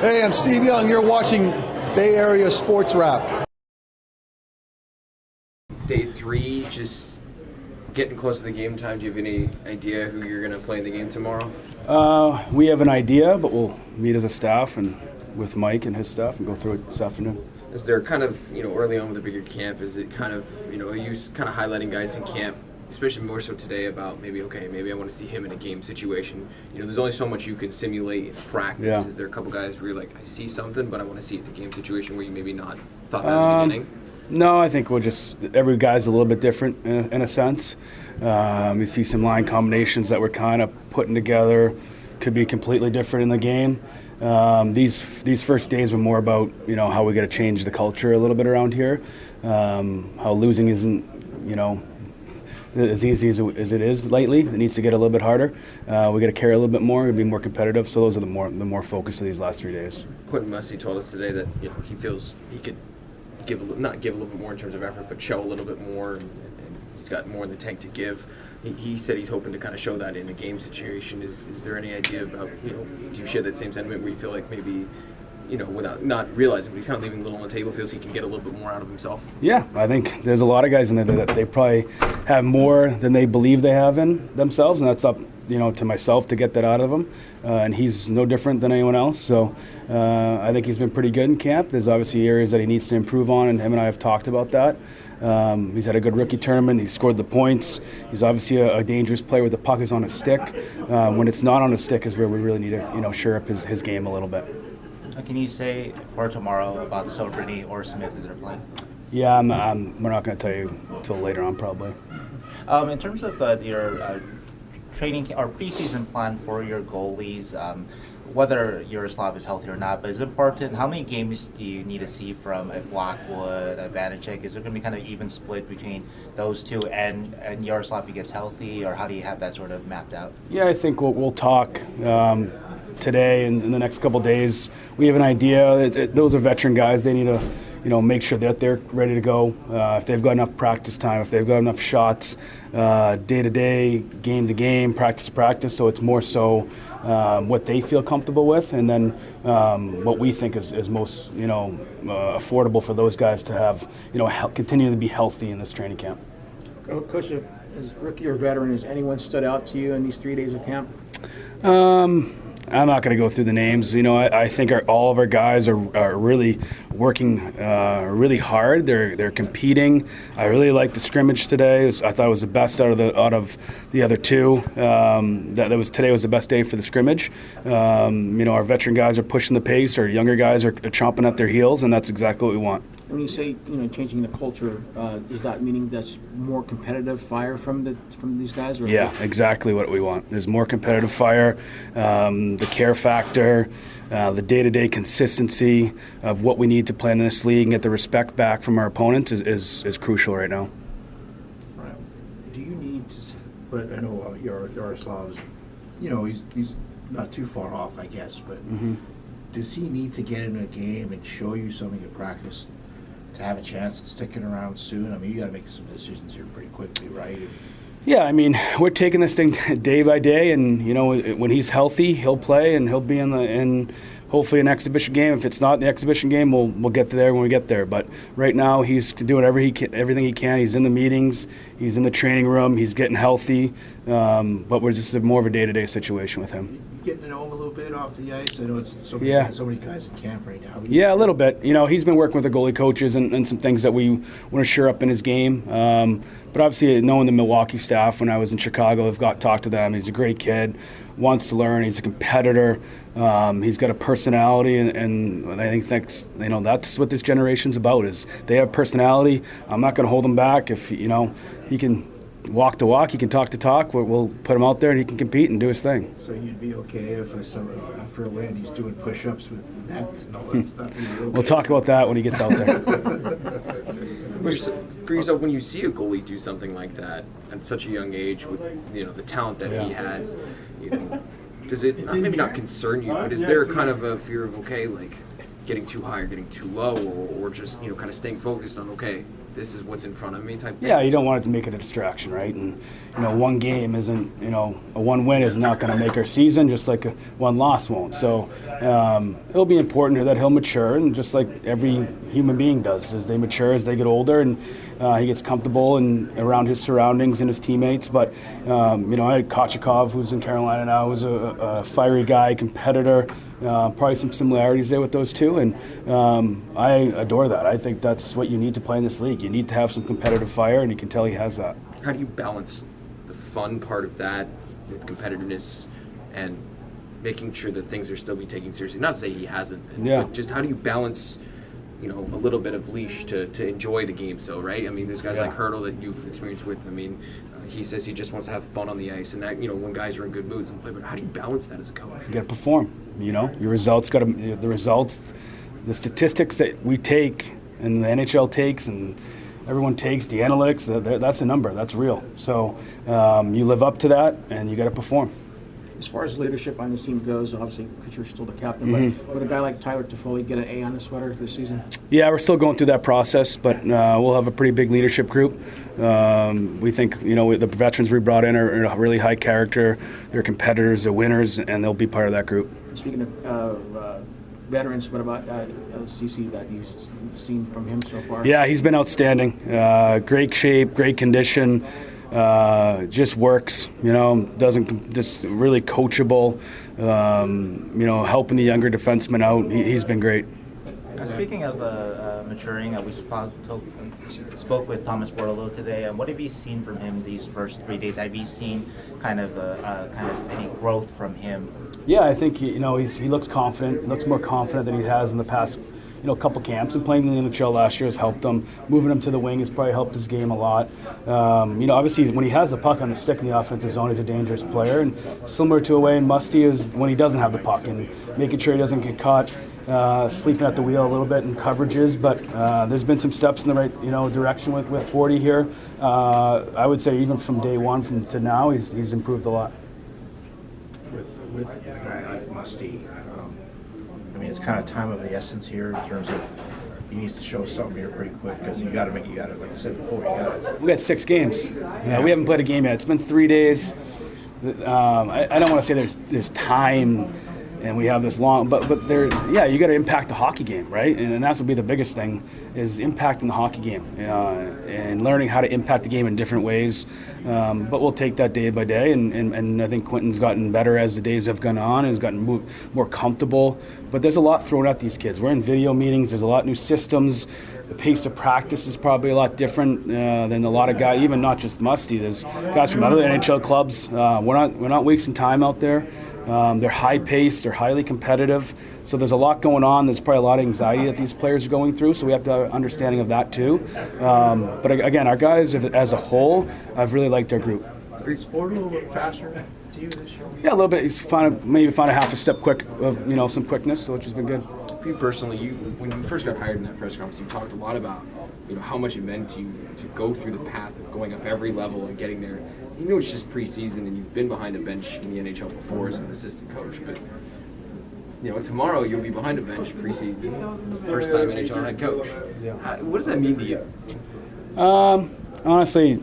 Hey, I'm Steve Young. You're watching Bay Area Sports Wrap. Day 3, just getting close to the game time. Do you have any idea who you're going to play in the game tomorrow? We have an idea, but we'll meet as a staff and with Mike and his staff and go through it this afternoon. Is there kind of, early on with the bigger camp, is it kind of, are you kind of highlighting guys in camp, especially more so today, about maybe I want to see him in a game situation? There's only so much you can simulate in practice. Yeah. Is there a couple guys where you're like, I see something, but I want to see it in a game situation where you maybe not thought that in the beginning? No, I think every guy's a little bit different in a sense. You see some line combinations that we're kind of putting together, could be completely different in the game. These first days were more about how we got to change the culture a little bit around here. How losing isn't as easy as it is lately. It needs to get a little bit harder. We got to care a little bit more and be more competitive. So those are the more focus of these last 3 days. Quentin Mussey told us today that he feels he could not give a little bit more in terms of effort, but show a little bit more, and he's got more in the tank to give. He said he's hoping to kind of show that in a game situation. Is there any idea about, do you share that same sentiment where you feel like maybe, without not realizing, but he's kind of leaving a little on the table, feels he can get a little bit more out of himself? Yeah, I think there's a lot of guys in there that they probably have more than they believe they have in themselves, and that's up to myself to get that out of him. And he's no different than anyone else. So I think he's been pretty good in camp. There's obviously areas that he needs to improve on, and him and I have talked about that. He's had a good rookie tournament. He's scored the points. He's obviously a dangerous player with the puck is on his stick. When it's not on his stick is where we really need to shore up his game a little bit. Can you say for tomorrow about Sobriny or Smith as they're playing? Yeah, we're not going to tell you until later on probably. In terms of your training or preseason plan for your goalies, whether Yaroslav is healthy or not, but is it important? How many games do you need to see from a Blackwood, a Vanacek? Is it going to be kind of even split between those two and Yaroslav if he gets healthy, or how do you have that sort of mapped out? Yeah, I think we'll talk today and in the next couple of days. We have an idea. Those are veteran guys. They need to make sure that they're ready to go. If they've got enough practice time, if they've got enough shots, day to day, game to game, practice to practice. So it's more so what they feel comfortable with, and then what we think is most affordable for those guys to have continue to be healthy in this training camp. Coach, as rookie or veteran, has anyone stood out to you in these 3 days of camp? I'm not going to go through the names. I think all of our guys are really working really hard. They're competing. I really liked the scrimmage today. I thought it was the best out of the other two. Today was the best day for the scrimmage. Our veteran guys are pushing the pace. Our younger guys are chomping at their heels, and that's exactly what we want. When you say changing the culture, is that meaning that's more competitive fire from these guys? Or Yeah, exactly what we want. There's more competitive fire, the care factor, the day-to-day consistency of what we need to play in this league and get the respect back from our opponents is crucial right now. Right. Do you need? But I know Yaroslav's, he's not too far off, I guess. But does he need to get into a game and show you something in practice to have a chance at sticking around soon? I mean, you got to make some decisions here pretty quickly, right? Yeah, I mean, we're taking this thing day by day, and when he's healthy, he'll play and he'll be in hopefully an exhibition game. If it's not the exhibition game, we'll get there when we get there. But right now, he's doing everything he can. He's in the meetings, he's in the training room, he's getting healthy. But we're just more of a day-to-day situation with him. Getting to know him a little bit off the ice. I know it's so many guys in camp right now. Yeah, a little bit. He's been working with the goalie coaches and some things that we want to shore up in his game. But obviously, knowing the Milwaukee staff when I was in Chicago, I've talked to them. He's a great kid, wants to learn. He's a competitor. He's got a personality, and I think that's what this generation's about. Is they have personality. I'm not going to hold him back. If he can walk the walk, he can talk the talk. We'll put him out there and he can compete and do his thing. So you'd be okay if after a win he's doing push-ups with the net and all that stuff? Okay? We'll talk about that when he gets out there. For yourself, when you see a goalie do something like that at such a young age, with the talent that he has, does it maybe not concern you, but is there kind of a fear of getting too high or getting too low, or just kind of staying focused on this is what's in front of me type thing? Yeah, you don't want it to make it a distraction, right? And, one game isn't, a one win is not going to make our season, just like a one loss won't. So it'll be important that he'll mature, and just like every human being does, as they mature, as they get older, and he gets comfortable and around his surroundings and his teammates. But, I had Kochikov, who's in Carolina now, who's a fiery guy, competitor. Probably some similarities there with those two, and I adore that. I think that's what you need to play in this league. You need to have some competitive fire, and you can tell he has that. How do you balance the fun part of that with competitiveness and making sure that things are still being taken seriously? Not to say he hasn't, but just how do you balance, a little bit of leash to enjoy the game still, right? I mean, there's guys like Hurdle that you've experienced with. I mean, he says he just wants to have fun on the ice, and that, when guys are in good moods and play. But how do you balance that as a coach? You got to perform. Your results the statistics that we take and the NHL takes and everyone takes, the analytics, that's a number, that's real. So you live up to that, and you got to perform. As far as leadership on this team goes, obviously, Kutcher's still the captain, but would a guy like Tyler Toffoli get an A on the sweater this season? Yeah, we're still going through that process, but we'll have a pretty big leadership group. We think, the veterans we brought in are really high character. They're competitors, they're winners, and they'll be part of that group. Speaking of veterans, what about CC that you've seen from him so far? Yeah, he's been outstanding. Great shape, great condition. Just works, doesn't just really coachable, helping the younger defensemen out. He's been great. Speaking of maturing, we spoke with Thomas Bordelot today. And what have you seen from him these first 3 days? Have you seen kind of any growth from him? Yeah, I think he looks confident. Looks more confident than he has in the past. Couple camps, and playing in the NHL last year has helped him. Moving him to the wing has probably helped his game a lot. Obviously when he has the puck on the stick in the offensive zone, he's a dangerous player. And similar to a way Musty is when he doesn't have the puck and making sure he doesn't get caught sleeping at the wheel a little bit in coverages. But there's been some steps in the right direction with Bordy here. I would say even from day one to now, he's improved a lot. With a guy like Musty, it's kind of time of the essence here in terms of he needs to show something here pretty quick because you got to, like I said before, we got 6 games. We haven't played a game yet. It's been 3 days. I don't want to say there's time and we have this long, but there, you got to impact the hockey game, right? And that's will be the biggest thing is impacting the hockey game and learning how to impact the game in different ways. But we'll take that day by day, and I think Quentin's gotten better as the days have gone on and has gotten more comfortable. But there's a lot thrown at these kids. We're in video meetings. There's a lot of new systems. The pace of practice is probably a lot different than a lot of guys, even not just Musty. There's guys from other NHL clubs. We're not wasting time out there. They're high-paced, they're highly competitive, so there's a lot going on. There's probably a lot of anxiety that these players are going through, so we have to have an understanding of that too. But again, our guys as a whole, I've really liked our group. Is Bordy a little bit faster to you this year? Yeah, a little bit. He's maybe found a half a step quick of some quickness, which has been good. For you personally, when you first got hired in that press conference, you talked a lot about how much it meant to you to go through the path of going up every level and getting there. It's just preseason, and you've been behind a bench in the NHL before as an assistant coach. But tomorrow you'll be behind a bench preseason, first time NHL head coach. What does that mean to you? Honestly,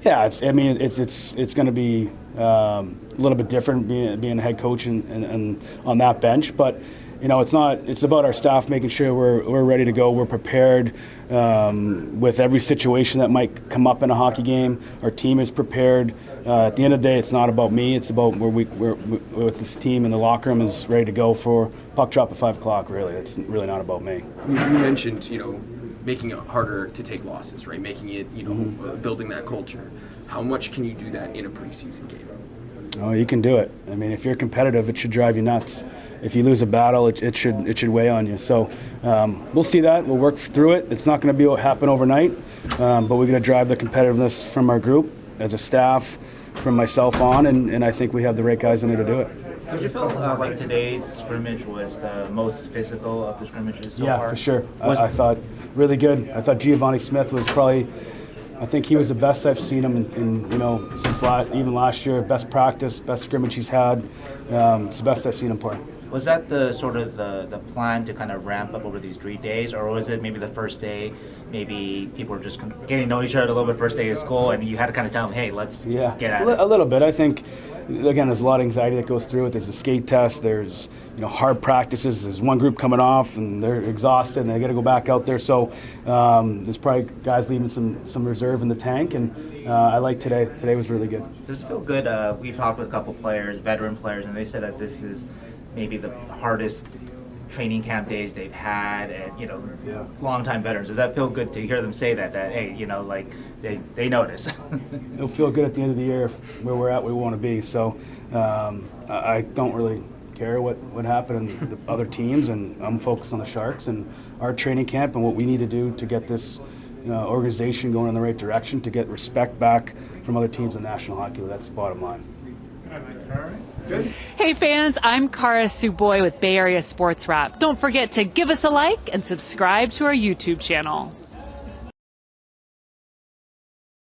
yeah. It's going to be a little bit different being a head coach and on that bench, but. It's about our staff making sure we're ready to go. We're prepared with every situation that might come up in a hockey game. Our team is prepared. At the end of the day, it's not about me. It's about we're with this team, and the locker room is ready to go for puck drop at 5 o'clock. Really, it's really not about me. You mentioned making it harder to take losses, right? Making it building that culture. How much can you do that in a preseason game? Oh, you can do it. If you're competitive, it should drive you nuts. If you lose a battle, it should weigh on you. So we'll see that. We'll work through it. It's not going to be what happen overnight, but we're going to drive the competitiveness from our group as a staff, from myself on, and I think we have the right guys in there to do it. Did you feel like today's scrimmage was the most physical of the scrimmages so far? Yeah, for sure. I thought really good. I thought Giovanni Smith was probably. I think he was the best I've seen him in since even last year. Best practice, best scrimmage he's had. It's the best I've seen him play. Was that the sort of the plan to kind of ramp up over these 3 days, or was it maybe the first day, maybe people were just getting to know each other a little bit first day of school, and you had to kind of tell them, hey, let's get at it? A little bit. I think, again, there's a lot of anxiety that goes through it. There's a skate test. There's hard practices. There's one group coming off, and they're exhausted, and they got to go back out there. So there's probably guys leaving some reserve in the tank, and I like today. Today was really good. Does it feel good? We've talked with a couple players, veteran players, and they said that this is maybe the hardest training camp days they've had, and longtime veterans. Does that feel good to hear them say that hey, like they notice? It'll feel good at the end of the year where we're at, where we want to be. So I don't really care what happened in the other teams, and I'm focused on the Sharks and our training camp and what we need to do to get this organization going in the right direction, to get respect back from other teams in National Hockey League. That's the bottom line. Hey fans, I'm Kara Suboy with Bay Area Sports Wrap. Don't forget to give us a like and subscribe to our YouTube channel.